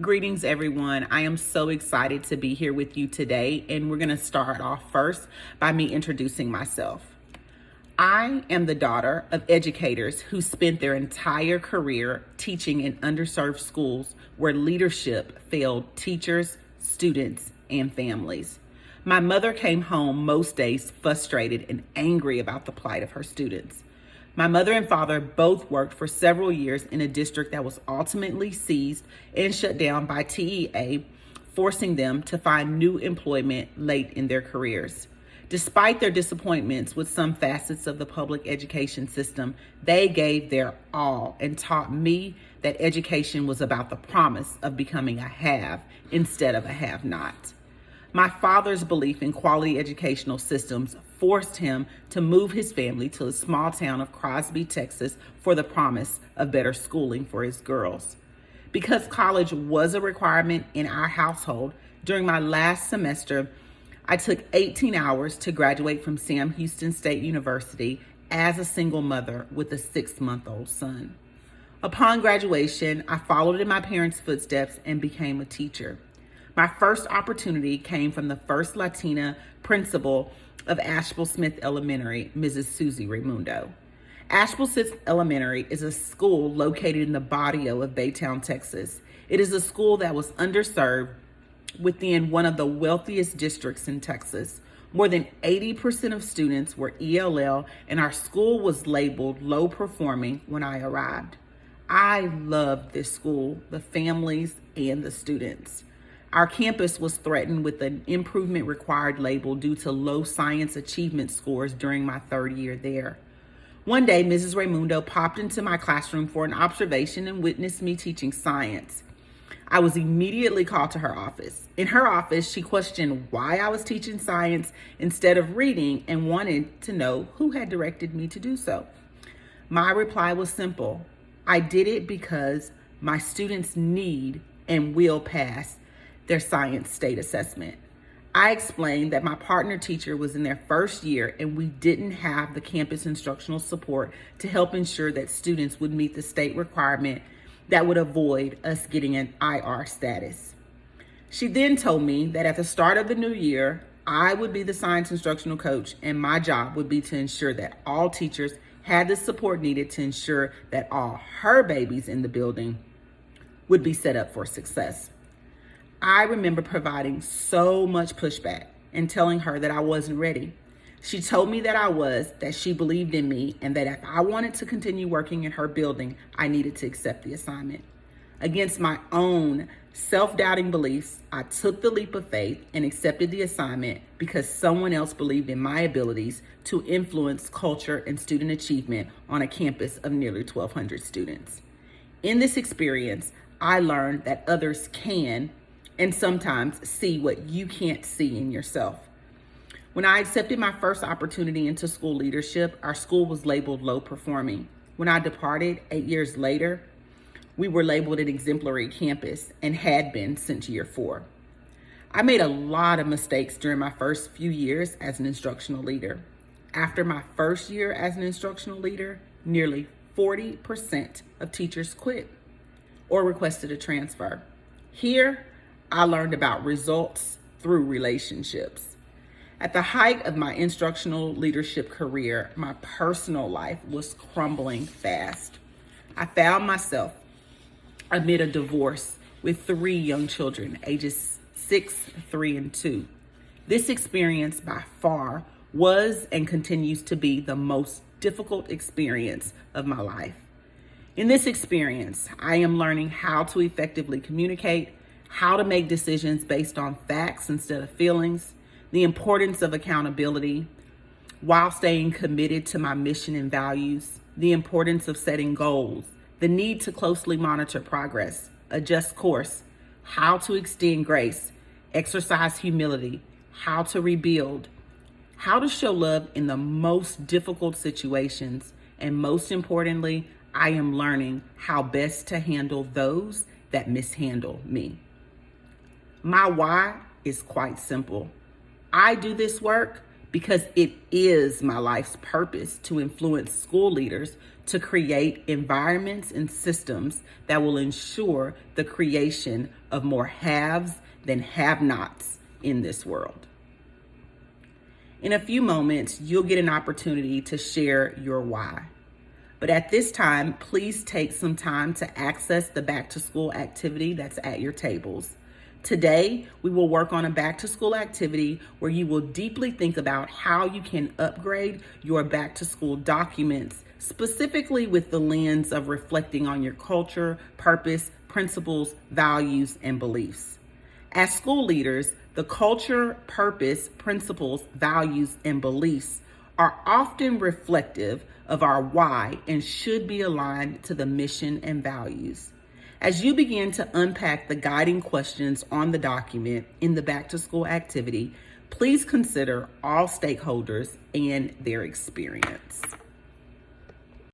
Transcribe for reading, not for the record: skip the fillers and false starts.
Greetings, everyone. I am so excited to be here with you today, and we're going to start off first by me introducing myself. I am the daughter of educators who spent their entire career teaching in underserved schools where leadership failed teachers, students, and families. My mother came home most days frustrated and angry about the plight of her students. My mother and father both worked for several years in a district that was ultimately seized and shut down by TEA, forcing them to find new employment late in their careers. Despite their disappointments with some facets of the public education system, they gave their all and taught me that education was about the promise of becoming a have instead of a have-not. My father's belief in quality educational systems forced him to move his family to the small town of Crosby, Texas, for the promise of better schooling for his girls. Because college was a requirement in our household, during my last semester, I took 18 hours to graduate from Sam Houston State University as a single mother with a 6-month-old son. Upon graduation, I followed in my parents' footsteps and became a teacher. My first opportunity came from the first Latina principal of Asheville Smith Elementary, Mrs. Susie Raimundo. Asheville Smith Elementary is a school located in the barrio of Baytown, Texas. It is a school that was underserved within one of the wealthiest districts in Texas. More than 80% of students were ELL, and our school was labeled low performing when I arrived. I loved this school, the families, and the students. Our campus was threatened with an improvement required label due to low science achievement scores during my third year there. One day, Mrs. Raimundo popped into my classroom for an observation and witnessed me teaching science. I was immediately called to her office. In her office, she questioned why I was teaching science instead of reading and wanted to know who had directed me to do so. My reply was simple. I did it because my students need and will pass their science state assessment. I explained that my partner teacher was in their first year and we didn't have the campus instructional support to help ensure that students would meet the state requirement that would avoid us getting an IR status. She then told me that at the start of the new year, I would be the science instructional coach and my job would be to ensure that all teachers had the support needed to ensure that all her babies in the building would be set up for success. I remember providing so much pushback and telling her that I wasn't ready. She told me that I was, that she believed in me, and that if I wanted to continue working in her building, I needed to accept the assignment. Against my own self-doubting beliefs, I took the leap of faith and accepted the assignment because someone else believed in my abilities to influence culture and student achievement on a campus of nearly 1,200 students. In this experience, I learned that others can and sometimes see what you can't see in yourself. When I accepted my first opportunity into school leadership, our school was labeled low performing. When I departed 8 years later, we were labeled an exemplary campus and had been since year 4. I made a lot of mistakes during my first few years as an instructional leader. After my first year as an instructional leader, nearly 40% of teachers quit or requested a transfer. Here, I learned about results through relationships. At the height of my instructional leadership career, my personal life was crumbling fast. I found myself amid a divorce with 3 young children, ages 6, 3, and 2. This experience by far was and continues to be the most difficult experience of my life. In this experience, I am learning how to effectively communicate, how to make decisions based on facts instead of feelings, the importance of accountability while staying committed to my mission and values, the importance of setting goals, the need to closely monitor progress, adjust course, how to extend grace, exercise humility, how to rebuild, how to show love in the most difficult situations, and most importantly, I am learning how best to handle those that mishandle me. My why is quite simple. I do this work because it is my life's purpose to influence school leaders to create environments and systems that will ensure the creation of more haves than have-nots in this world. In a few moments, you'll get an opportunity to share your why. But at this time, please take some time to access the back to school activity that's at your tables. Today, we will work on a back to school activity where you will deeply think about how you can upgrade your back to school documents, specifically with the lens of reflecting on your culture, purpose, principles, values, and beliefs. As school leaders, the culture, purpose, principles, values, and beliefs are often reflective of our why and should be aligned to the mission and values. As you begin to unpack the guiding questions on the document in the back to school activity, please consider all stakeholders and their experience.